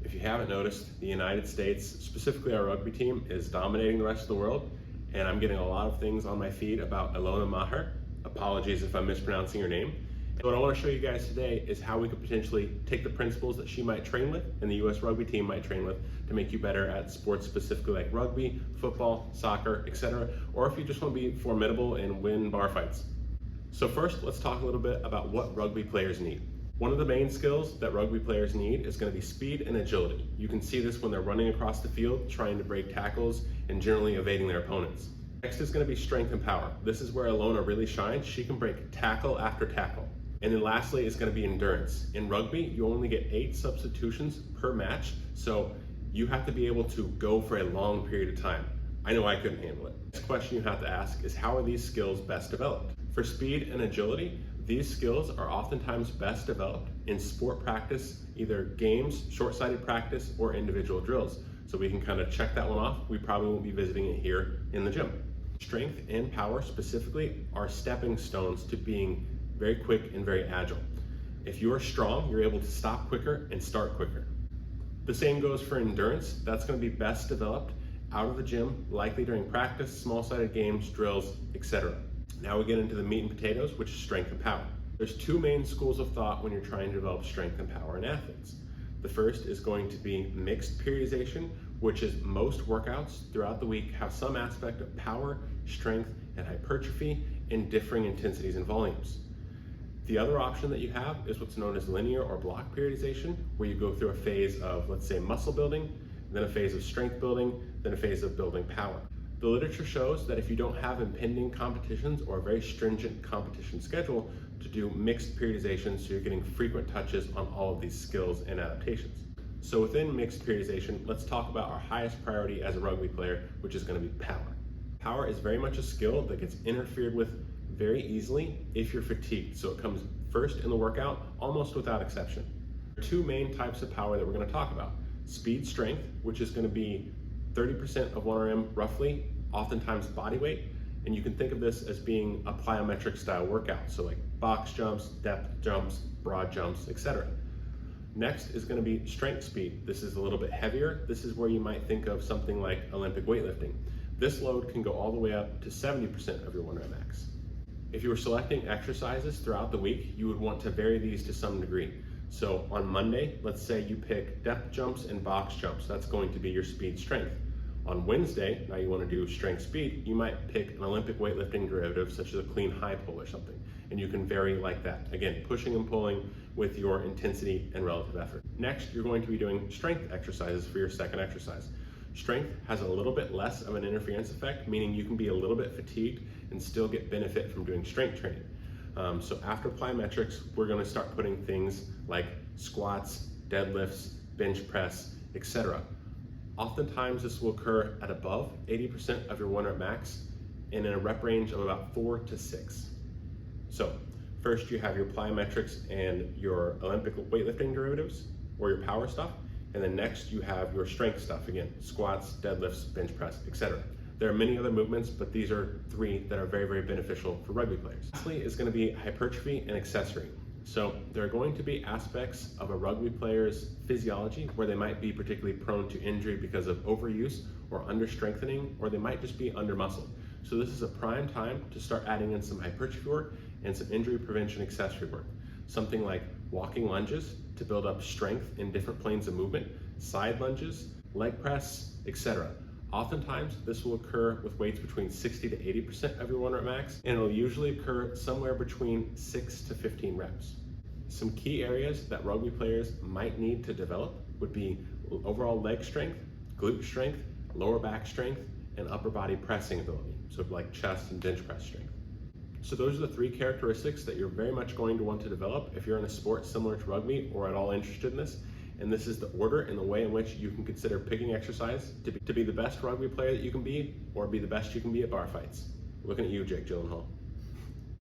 If you haven't noticed, the United States, specifically our rugby team, is dominating the rest of the world, and I'm getting a lot of things on my feed about Ilona Maher. Apologies if I'm mispronouncing your name. And what I want to show you guys today is how we could potentially take the principles that she might train with and the US rugby team might train with to make you better at sports specifically like rugby, football, soccer, etc. Or if you just want to be formidable and win bar fights. So first, let's talk a little bit about what rugby players need. One of the main skills that rugby players need is going to be speed and agility. You can see this when they're running across the field, trying to break tackles and generally evading their opponents. Next is going to be strength and power. This is where Ilona really shines. She can break tackle after tackle. And then lastly is going to be endurance. In rugby, you only get 8 substitutions per match, so you have to be able to go for a long period of time. I know I couldn't handle it. Next question you have to ask is, how are these skills best developed? For speed and agility, these skills are oftentimes best developed in sport practice, either games, short-sighted practice, or individual drills. So we can kind of check that one off. We probably won't be visiting it here in the gym. Strength and power specifically are stepping stones to being very quick and very agile. If you are strong, you're able to stop quicker and start quicker. The same goes for endurance. That's going to be best developed out of the gym, likely during practice, small-sided games, drills, etc. Now we get into the meat and potatoes, which is strength and power. There's 2 main schools of thought when you're trying to develop strength and power in athletes. The first is going to be mixed periodization, which is most workouts throughout the week have some aspect of power, strength, and hypertrophy in differing intensities and volumes. The other option that you have is what's known as linear or block periodization, where you go through a phase of, let's say, muscle building, then a phase of strength building, then a phase of building power. The literature shows that if you don't have impending competitions or a very stringent competition schedule, to do mixed periodization so you're getting frequent touches on all of these skills and adaptations. So within mixed periodization, let's talk about our highest priority as a rugby player, which is going to be power. Power is very much a skill that gets interfered with very easily if you're fatigued. So it comes first in the workout, almost without exception. There are 2 main types of power that we're going to talk about. Speed strength, which is going to be 30% of 1RM roughly, oftentimes body weight. And you can think of this as being a plyometric style workout. So like box jumps, depth jumps, broad jumps, etc. Next is going to be strength speed. This is a little bit heavier. This is where you might think of something like Olympic weightlifting. This load can go all the way up to 70% of your 1RM max. If you were selecting exercises throughout the week, you would want to vary these to some degree. So on Monday, let's say you pick depth jumps and box jumps. That's going to be your speed strength. On Wednesday, now you want to do strength speed, you might pick an Olympic weightlifting derivative such as a clean high pull or something. And you can vary like that. Again, pushing and pulling with your intensity and relative effort. Next, you're going to be doing strength exercises for your second exercise. Strength has a little bit less of an interference effect, meaning you can be a little bit fatigued and still get benefit from doing strength training. So after plyometrics, we're going to start putting things like squats, deadlifts, bench press, etc. Oftentimes this will occur at above 80% of your 1RM max and in a rep range of about 4 to 6. So first you have your plyometrics and your Olympic weightlifting derivatives or your power stuff. And then next you have your strength stuff, again, squats, deadlifts, bench press, etc. There are many other movements, but these are 3 that are very, very beneficial for rugby players. Lastly is going to be hypertrophy and accessory. So there are going to be aspects of a rugby player's physiology where they might be particularly prone to injury because of overuse or under-strengthening, or they might just be under-muscled. So this is a prime time to start adding in some hypertrophy work and some injury prevention accessory work. Something like walking lunges to build up strength in different planes of movement, side lunges, leg press, etc. Oftentimes, this will occur with weights between 60 to 80% of your 1RM max, and it'll usually occur somewhere between 6 to 15 reps. Some key areas that rugby players might need to develop would be overall leg strength, glute strength, lower back strength, and upper body pressing ability, so like chest and bench press strength. So those are the 3 characteristics that you're very much going to want to develop if you're in a sport similar to rugby or at all interested in this. And this is the order and the way in which you can consider picking exercise to be the best rugby player that you can be, or be the best you can be at bar fights. Looking at you, Jake Gyllenhaal.